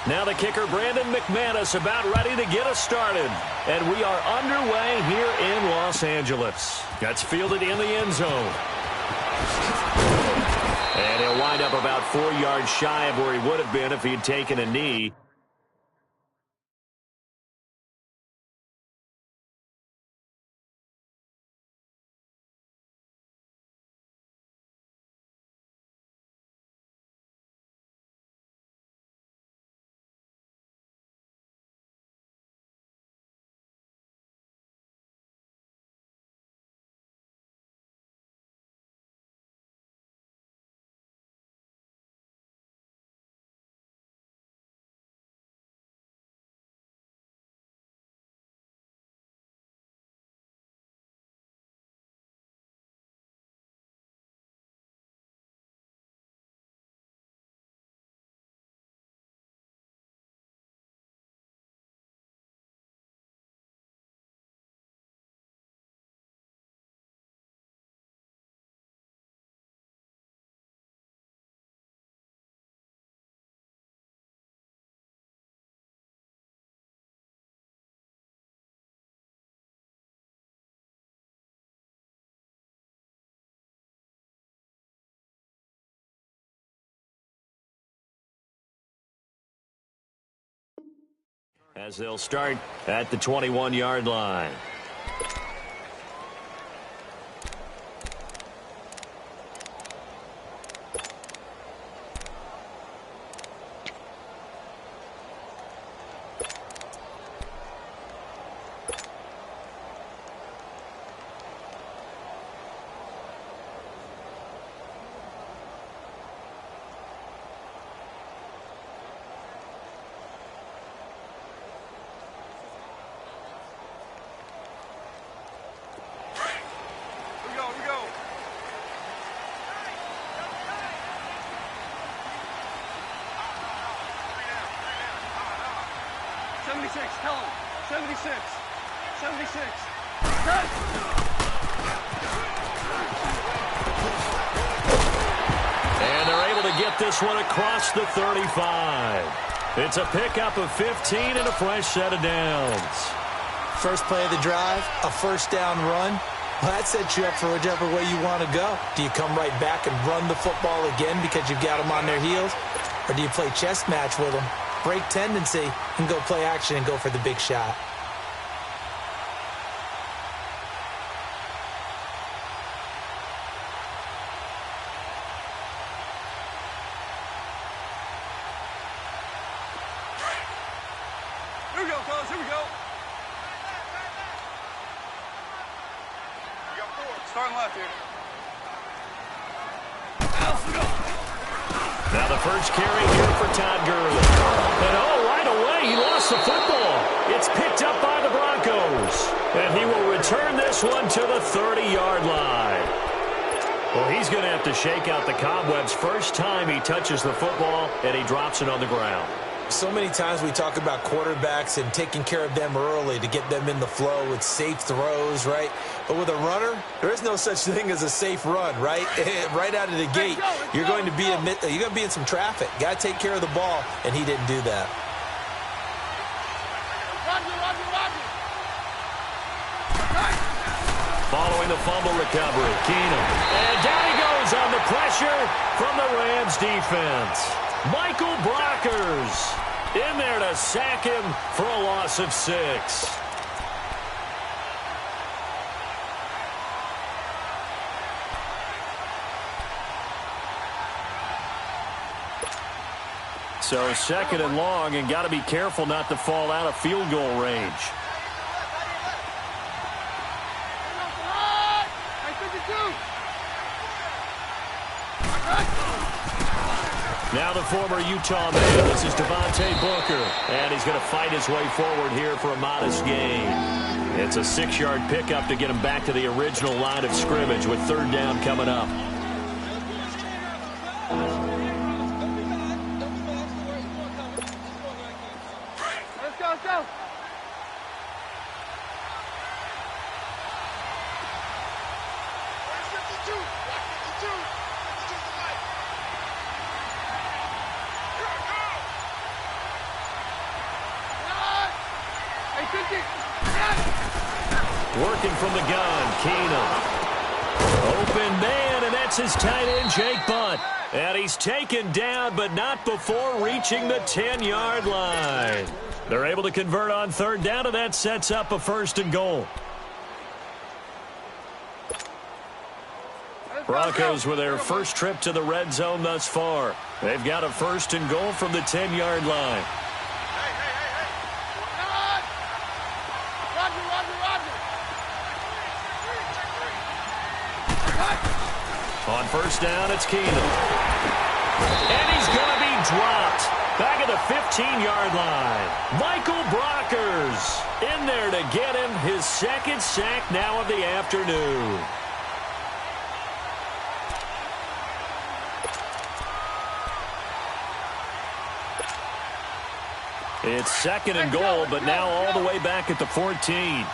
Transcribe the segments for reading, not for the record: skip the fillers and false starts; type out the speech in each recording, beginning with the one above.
Now the kicker, Brandon McManus, about ready to get us started. And we are underway here in Los Angeles. That's fielded in the end zone. And he'll wind up about 4 yards shy of where he would have been if he'd taken a knee. As they'll start at the 21-yard line. Tell him. 76. 76. And they're able to get this one across the 35. It's a pickup of 15 and a fresh set of downs. First play of the drive, a first down run. Well, that sets you up for whichever way you want to go. Do you come right back and run the football again because you've got them on their heels? Or do you play chess match with them, break tendency, and go play action and go for the big shot? Here we go, fellas. Here we go. We got 4. Starting left here. Now the first carry here for Todd Gurley. And right away he lost the football. It's picked up by the Broncos. And he will return this one to the 30-yard line. Well, he's going to have to shake out the cobwebs first time he touches the football, and he drops it on the ground. So many times we talk about quarterbacks and taking care of them early to get them in the flow with safe throws, right? But with a runner, there is no such thing as a safe run, right? Right out of the gate, you're going to be in some traffic. Got to take care of the ball, and he didn't do that. Following the fumble recovery, Keenum. And down he goes on the pressure from the Rams defense. Michael Brockers in there to sack him for a loss of 6. So second and long, and got to be careful not to fall out of field goal range. Now the former Utah man, this is Devontae Booker, and he's going to fight his way forward here for a modest gain. It's a 6-yard pickup to get him back to the original line of scrimmage with third down coming up. Let's go, let's go. Working from the gun, Keenum. Open man, and that's his tight end, Jake Butt. And he's taken down, but not before reaching the 10-yard line. They're able to convert on third down, and that sets up a 1st and goal. Broncos with their first trip to the red zone thus far. They've got a 1st and goal from the 10-yard line. On first down, it's Keenum. And he's going to be dropped. Back at the 15-yard line. Michael Brockers in there to get him his 2nd sack now of the afternoon. It's 2nd and goal, but now all the way back at the 14.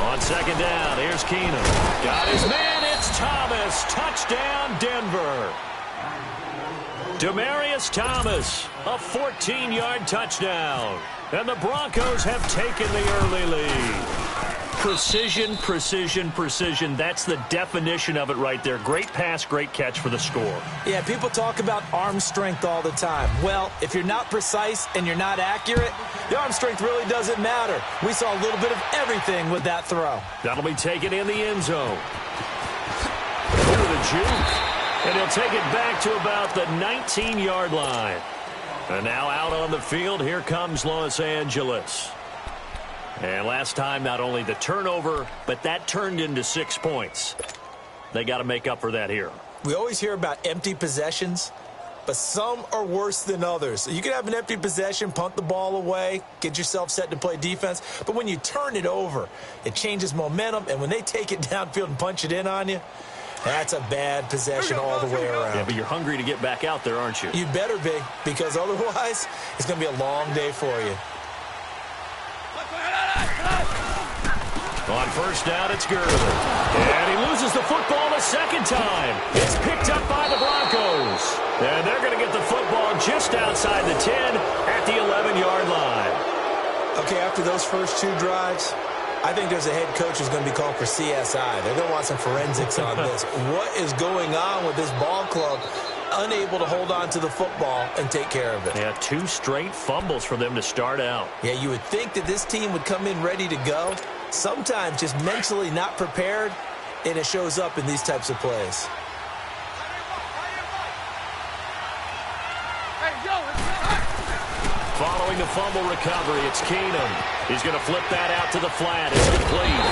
On 2nd down, here's Keenum. Got his man, it's Thomas. Touchdown, Denver. Demaryius Thomas, a 14-yard touchdown. And the Broncos have taken the early lead. Precision, precision, precision. That's the definition of it right there. Great pass, great catch for the score. Yeah, people talk about arm strength all the time. Well, if you're not precise and you're not accurate, the arm strength really doesn't matter. We saw a little bit of everything with that throw. That'll be taken in the end zone. Over the juke. And he'll take it back to about the 19-yard line. And now out on the field, here comes Los Angeles. And last time, not only the turnover, but that turned into 6 points. They got to make up for that here. We always hear about empty possessions, but some are worse than others. You can have an empty possession, punt the ball away, get yourself set to play defense, but when you turn it over, it changes momentum, and when they take it downfield and punch it in on you, that's a bad possession all the way around. Yeah, but you're hungry to get back out there, aren't you? You better be, because otherwise, it's going to be a long day for you. On first down, it's Gurley. And he loses the football a 2nd time. It's picked up by the Broncos. And they're going to get the football just outside the 10 at the 11-yard line. Okay, after those first 2 drives, I think there's a head coach who's going to be called for CSI. They're going to want some forensics on this. What is going on with this ball club? Unable to hold on to the football and take care of it. Yeah, 2 straight fumbles for them to start out. Yeah, you would think that this team would come in ready to go. Sometimes just mentally not prepared, and it shows up in these types of plays. Following the fumble recovery, it's Keenum. He's going to flip that out to the flat. It's complete.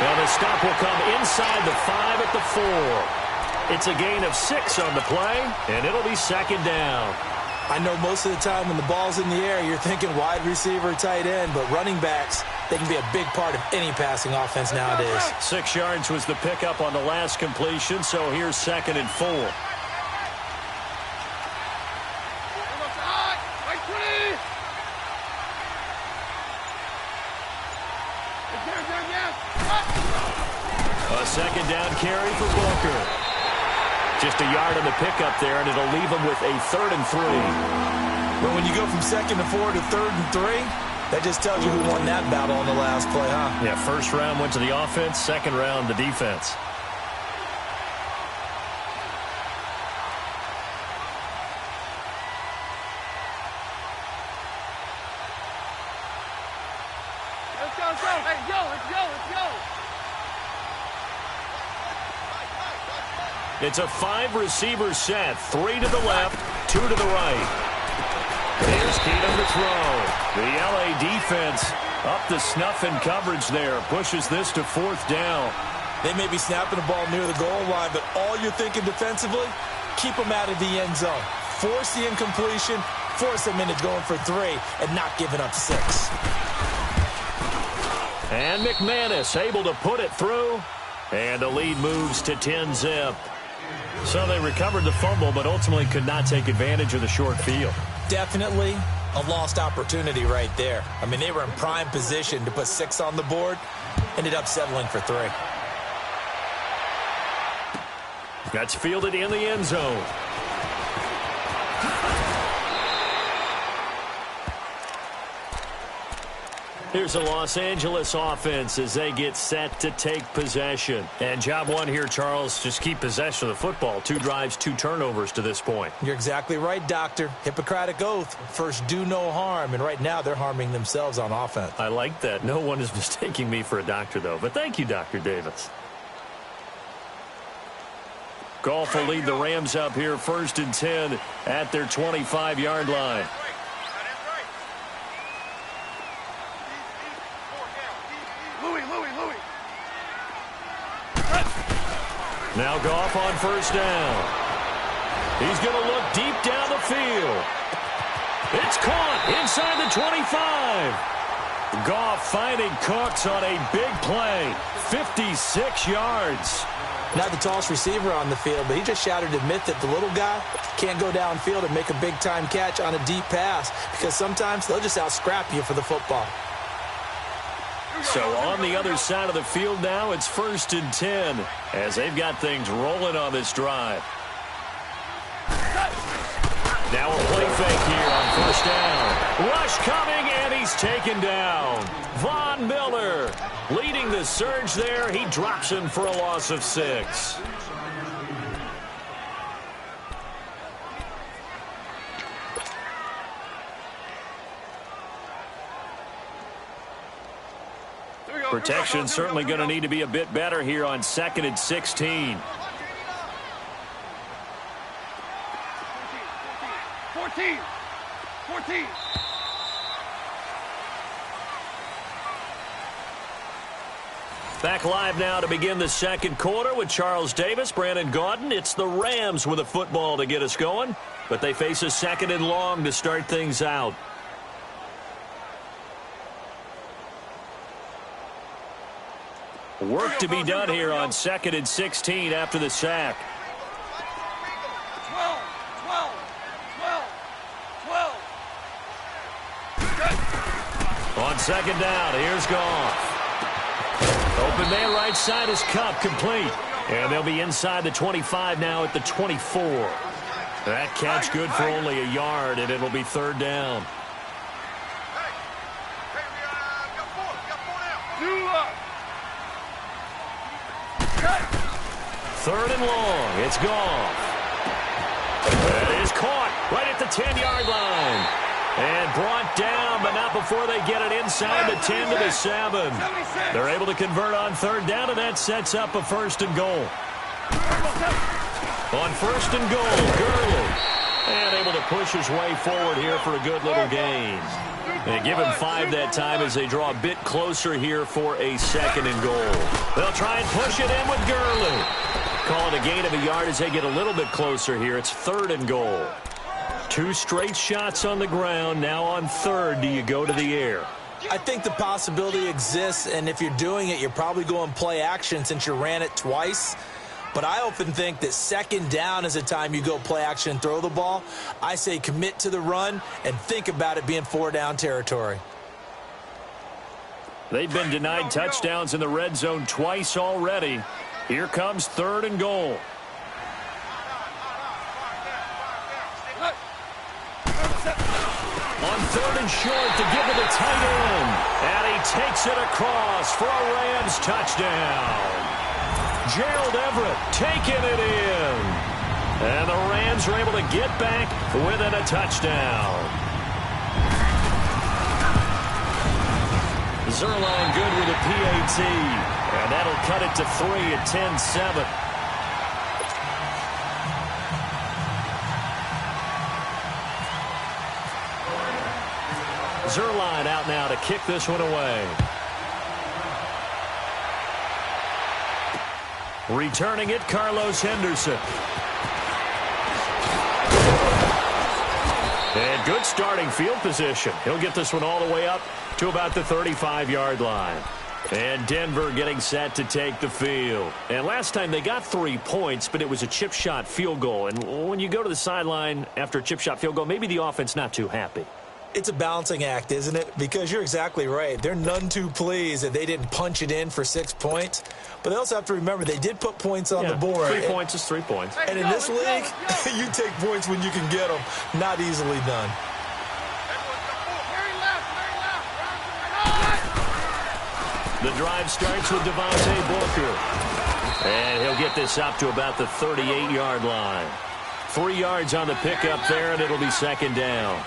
And the stop will come inside the 5 at the 4. It's a gain of 6 on the play, and it'll be 2nd down. I know most of the time when the ball's in the air, you're thinking wide receiver, tight end, but running backs, they can be a big part of any passing offense nowadays. 6 yards was the pickup on the last completion, so here's 2nd and 4. A 2nd down carry for Booker. Just a yard on the pickup there, and it'll leave him with a 3rd and 3. But when you go from 2nd and 4 to 3rd and 3, that just tells you who won that battle on the last play, huh? Yeah, 1st round went to the offense, 2nd round the defense. Let's go, let's go. Hey, let's go. It's a 5-receiver set. 3 to the left, 2 to the right. Here's Keenum to throw. The LA defense up to snuff in coverage there. Pushes this to 4th down. They may be snapping the ball near the goal line, but all you're thinking defensively, keep them out of the end zone. Force the incompletion, force them into going for 3, and not giving up 6. And McManus able to put it through. And the lead moves to 10-zip. So they recovered the fumble, but ultimately could not take advantage of the short field. Definitely a lost opportunity right there. I mean, they were in prime position to put 6 on the board, ended up settling for 3. That's fielded in the end zone. Here's the Los Angeles offense as they get set to take possession. And job one here, Charles, just keep possession of the football. 2 drives, 2 turnovers to this point. You're exactly right, Doctor. Hippocratic oath. First, do no harm. And right now, they're harming themselves on offense. I like that. No one is mistaking me for a doctor, though. But thank you, Dr. Davis. Goff will lead the Rams up here 1st and 10 at their 25-yard line. Now Goff on 1st down. He's going to look deep down the field. It's caught inside the 25. Goff finding Cooks on a big play. 56 yards. Not the tallest receiver on the field, but he just shouted a myth that the little guy can't go downfield and make a big-time catch on a deep pass because sometimes they'll just out-scrap you for the football. So on the other side of the field now, it's 1st and 10 as they've got things rolling on this drive. Now a play fake here on 1st down. Rush coming, and he's taken down. Von Miller leading the surge there. He drops him for a loss of 6. Protection certainly going to need to be a bit better here on 2nd and 16. 14. Back live now to begin the 2nd quarter with Charles Davis, Brandon Gaudin. It's the Rams with a football to get us going, but they face a 2nd and long to start things out. Work to be done here on 2nd and 16 after the sack. 12. On 2nd down, here's Goff. Open man right side is Cup, complete. And they'll be inside the 25 now at the 24. That catch good for only a yard, and it'll be 3rd down. Third and long. It's Goff. That is caught right at the 10-yard line. And brought down, but not before they get it inside the 10 to the 7. They're able to convert on 3rd down, and that sets up a 1st and goal. On 1st and goal, Gurley. And able to push his way forward here for a good little gain. They give him 5 that time as they draw a bit closer here for a 2nd and goal. They'll try and push it in with Gurley. Call it a gain of a yard as they get a little bit closer here. It's 3rd and goal. 2 straight shots on the ground. Now on 3rd, do you go to the air? I think the possibility exists, and if you're doing it, you're probably going play action since you ran it twice. But I often think that 2nd down is the time you go play action and throw the ball. I say commit to the run and think about it being 4-down territory. They've been denied touchdowns in the red zone twice already. Here comes 3rd and goal. On 3rd and short to give to the tight end. And he takes it across for a Rams touchdown. Gerald Everett taking it in. And the Rams are able to get back within a touchdown. Zerline good with a PAT. And that'll cut it to 3 at 10-7. Zerline out now to kick this one away. Returning it, Carlos Henderson. And good starting field position. He'll get this one all the way up to about the 35-yard line. And Denver getting set to take the field. And last time they got 3 points, but it was a chip shot field goal. And when you go to the sideline after a chip shot field goal, maybe the offense not too happy. It's a balancing act, isn't it? Because you're exactly right. They're none too pleased that they didn't punch it in for 6 points. But they also have to remember they did put points on the board. 3 points is 3 points. And in this league, you take points when you can get them. Not easily done. The drive starts with Devontae Booker. And he'll get this up to about the 38-yard line. 3 yards on the pickup there, and it'll be second down.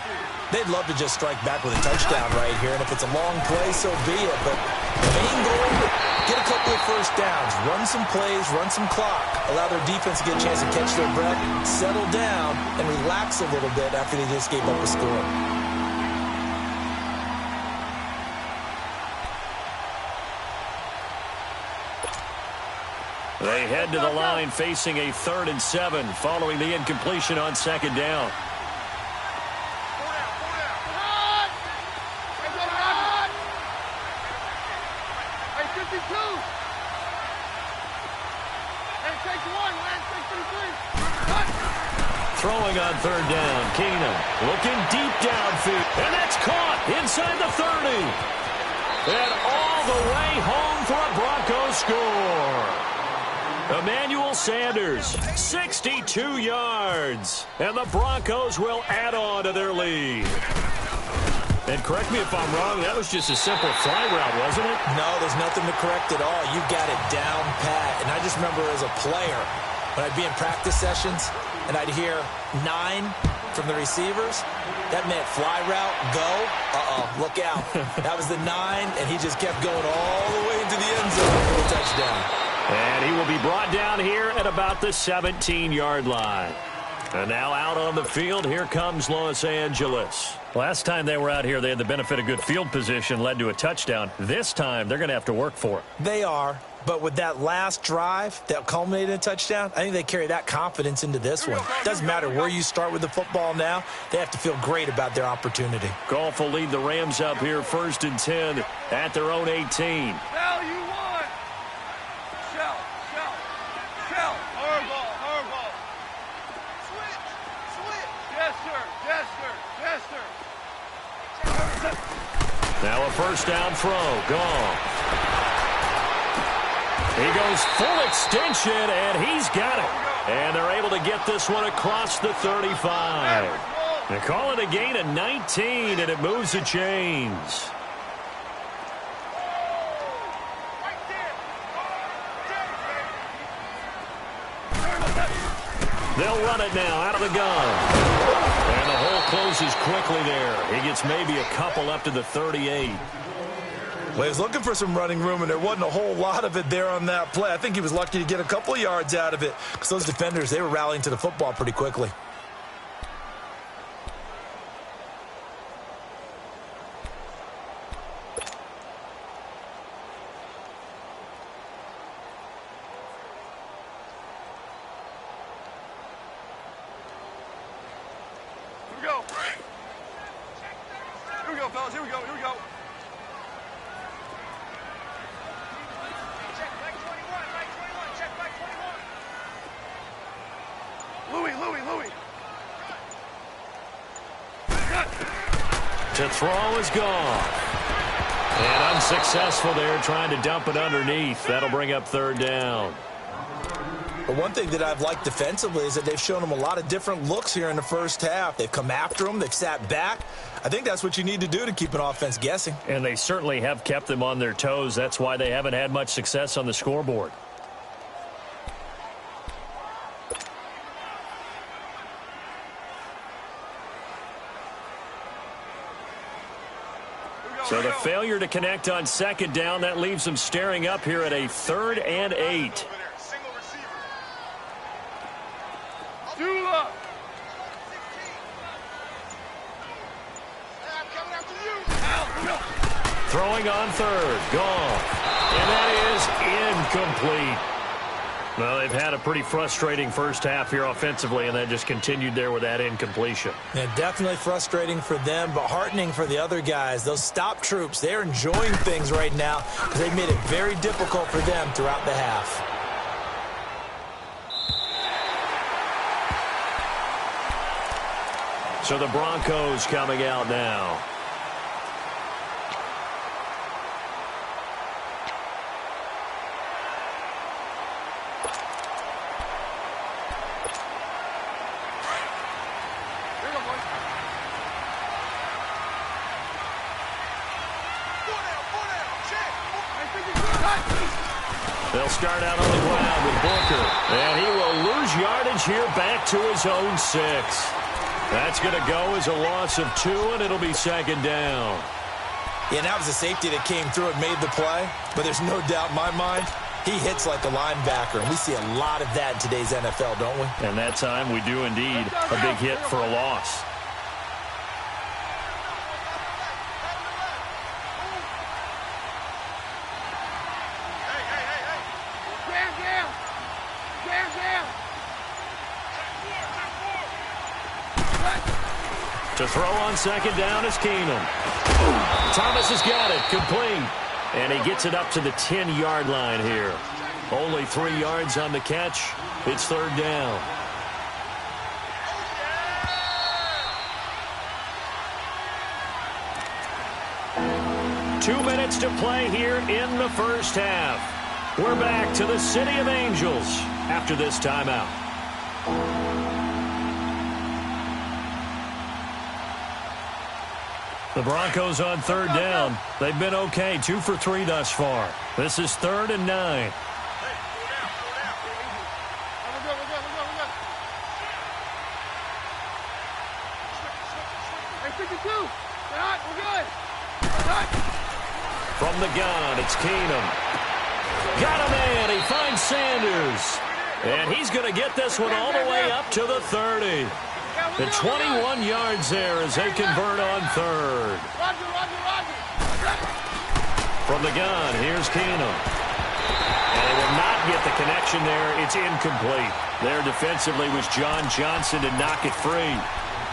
They'd love to just strike back with a touchdown right here, and if it's a long play, so be it. But the main goal, get a couple of first downs, run some plays, run some clock, allow their defense to get a chance to catch their breath, settle down, and relax a little bit after they just gave up a score. They head to the line facing a 3rd and 7 following the incompletion on second down. Throwing on 3rd down, Keenum looking deep downfield, and that's caught inside the 30. And all the way home for a Broncos score. Emmanuel Sanders, 62 yards, and the Broncos will add on to their lead. And correct me if I'm wrong, that was just a simple fly route, wasn't it? No, there's nothing to correct at all. You got it down pat. And I just remember as a player, when I'd be in practice sessions, and I'd hear 9 from the receivers, that meant fly route, go, look out. That was the 9, and he just kept going all the way into the end zone for the touchdown. And he will be brought down here at about the 17-yard line. And now out on the field, here comes Los Angeles. Last time they were out here, they had the benefit of good field position, led to a touchdown. This time, they're going to have to work for it. They are. But with that last drive that culminated in a touchdown, I think they carry that confidence into this one. Doesn't matter where you start with the football now. They have to feel great about their opportunity. Goff will lead the Rams up here 1st and 10 at their own 18. Shell, you won. Shell. Hardball. Switch. Yes, sir. Now a first down throw. Gone. He goes full extension, and he's got it. And they're able to get this one across the 35. They call it a gain of 19, and it moves the chains. They'll run it now out of the gun. And the hole closes quickly there. He gets maybe a couple up to the 38. Well, he was looking for some running room, and there wasn't a whole lot of it there on that play. I think he was lucky to get a couple of yards out of it because those defenders, they were rallying to the football pretty quickly. Here we go, fellas. Here we go. Louis. To throw is gone. And unsuccessful there, trying to dump it underneath. That'll bring up 3rd down. But one thing that I've liked defensively is that they've shown them a lot of different looks here in the first half. They've come after them. They've sat back. I think that's what you need to do to keep an offense guessing. And they certainly have kept them on their toes. That's why they haven't had much success on the scoreboard. So the failure to connect on second down, that leaves them staring up here at a 3rd and 8. Throwing on 3rd, gone. And that is incomplete. Well, they've had a pretty frustrating first half here offensively, and then just continued there with that incompletion. Yeah, definitely frustrating for them, but heartening for the other guys. Those stop troops, they're enjoying things right now because they've made it very difficult for them throughout the half. So the Broncos coming out now. They'll start out on the ground with Booker. And he will lose yardage here back to his own 6. That's going to go as a loss of 2, and it'll be second down. Yeah, that was a safety that came through and made the play. But there's no doubt in my mind, he hits like a linebacker. And we see a lot of that in today's NFL, don't we? And that time we do indeed. A big hit for a loss. To throw on second down is Keenum. Thomas has got it, complete. And he gets it up to the 10-yard line here. Only 3 yards on the catch. It's third down. Two minutes to play here in the first half. We're back to the City of Angels after this timeout. The Broncos on third down. They've been okay, 2 for 3 thus far. This is 3rd and 9. From the gun, it's Keenum. Got a man. He finds Sanders. And he's going to get this one all the way up to the 30. The 21 yards there as they convert on third. From the gun, here's Keenum. And they will not get the connection there. It's incomplete. There defensively was John Johnson to knock it free.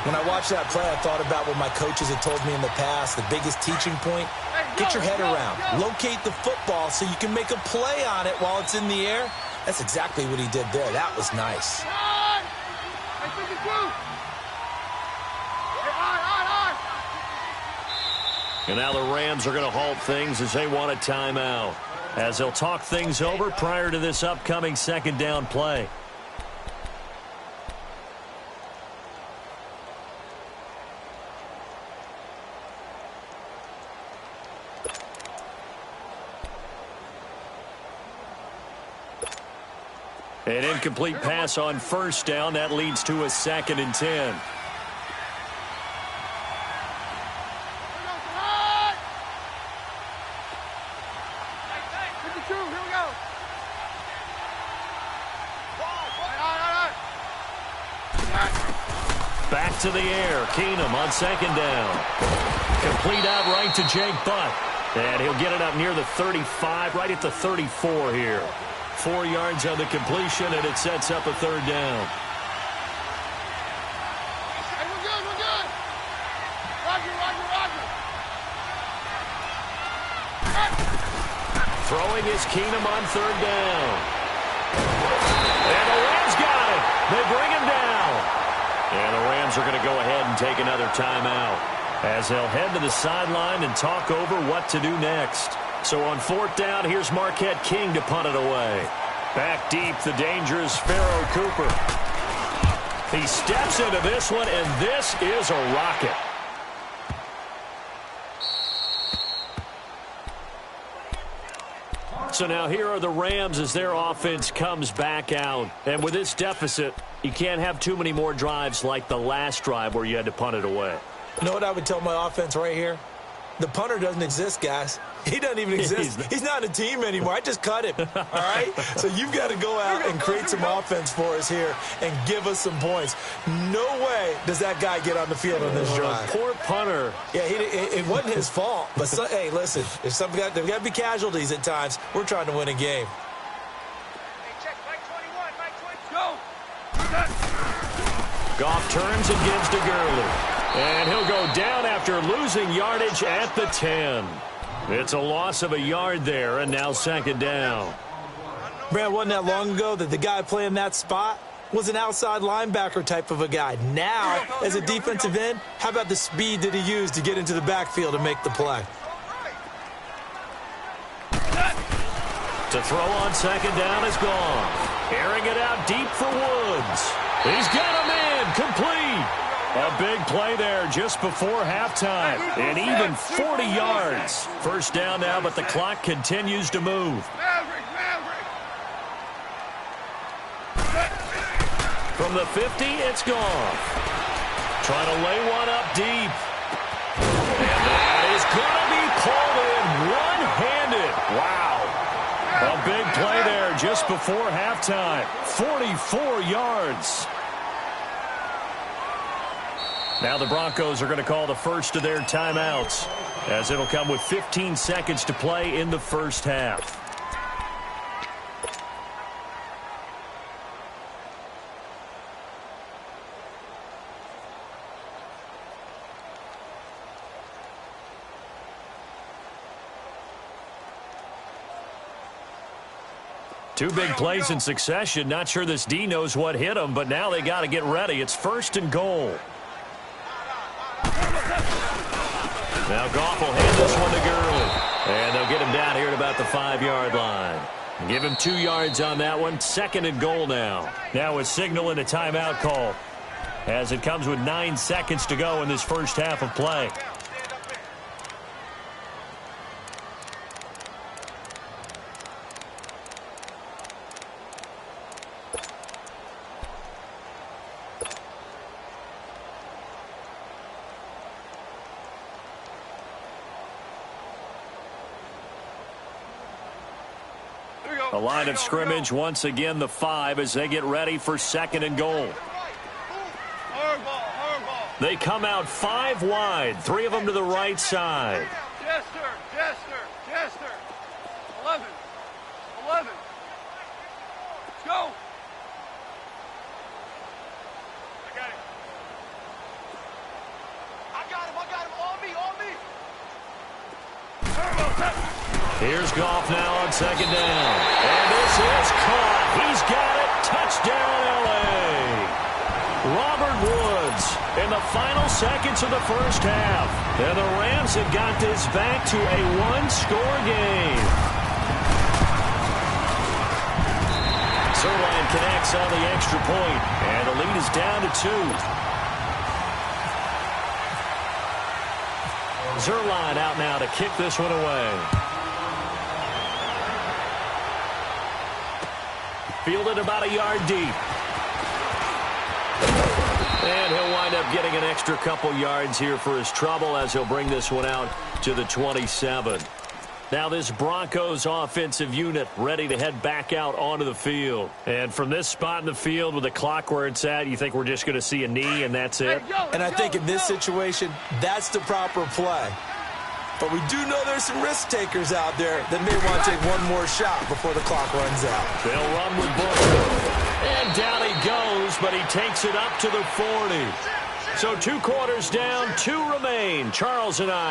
When I watched that play, I thought about what my coaches had told me in the past. The biggest teaching point, get your head around. Locate the football so you can make a play on it while it's in the air. That's exactly what he did there. That was nice. And now the Rams are going to halt things as they want a timeout, as they'll talk things over prior to this upcoming second down play. An incomplete pass on first down. That leads to a 2nd and 10. Back to the air. Keenum on second down. Complete out right to Jake Butt. And he'll get it up near the 35, right at the 34 here. 4 yards on the completion, and it sets up a third down. Hey, we're good, we're good. Roger, Roger, Roger. Throwing is Keenum on third down. And the Rams got it. They bring him down. And the Rams are going to go ahead and take another timeout as they'll head to the sideline and talk over what to do next. So on fourth down, here's Marquette King to punt it away. Back deep, the dangerous Pharaoh Cooper. He steps into this one, and this is a rocket. So now here are the Rams as their offense comes back out. And with this deficit, you can't have too many more drives like the last drive where you had to punt it away. You know what I would tell my offense right here? The punter doesn't exist, guys. He doesn't even exist. He's not a team anymore. I just cut him, all right? So you've got to go out and create some offense for us here and give us some points. No way does that guy get on the field on this drive. Poor punter. Yeah, it wasn't his fault. But, hey, listen, if there's got to be casualties at times. We're trying to win a game. Hey, check, Mike 21, Mike 20. Go! Goff turns and gives to Gurley. And he'll go down after losing yardage at the 10. It's a loss of a yard there, and now second down. Brad, wasn't that long ago that the guy playing that spot was an outside linebacker type of a guy. Now, as a defensive end, how about the speed that he used to get into the backfield and make the play? To throw on second down is gone. Airing it out deep for Woods. He's got him in. Complete. A big play there just before halftime. And even 40 yards. First down now, but the clock continues to move. From the 50, it's gone. Trying to lay one up deep. And that is going to be pulled in one-handed. Wow. A big play there just before halftime. 44 yards. Now the Broncos are going to call the first of their timeouts, as it'll come with 15 seconds to play in the first half. Two big plays in succession. Not sure this D knows what hit him, but now they got to get ready. It's first and goal. Now Goff will hand this one to Gurley. And they'll get him down here at about the 5-yard line. Give him 2 yards on that one. Second and goal now. Now a signal and a timeout call, as it comes with 9 seconds to go in this first half of play. The line of scrimmage, once again, the 5 as they get ready for second and goal. They come out 5 wide, 3 of them to the right side. Jester. 11. Let's go. I got him. On me. Here's Goff now on second down. And this is caught. He's got it. Touchdown, L.A. Robert Woods in the final seconds of the first half. And the Rams have got this back to a 1-score game. Zerline connects on the extra point, and the lead is down to 2. Zerline out now to kick this one away. Fielded about a yard deep. And he'll wind up getting an extra couple yards here for his trouble, as he'll bring this one out to the 27. Now this Broncos offensive unit ready to head back out onto the field. And from this spot in the field with the clock where it's at, you think we're just going to see a knee and that's it? And I think in this situation, that's the proper play. But we do know there's some risk takers out there that may want to take one more shot before the clock runs out. They'll run with Booker. And down he goes, but he takes it up to the 40. So 2 quarters down, 2 remain. Charles and I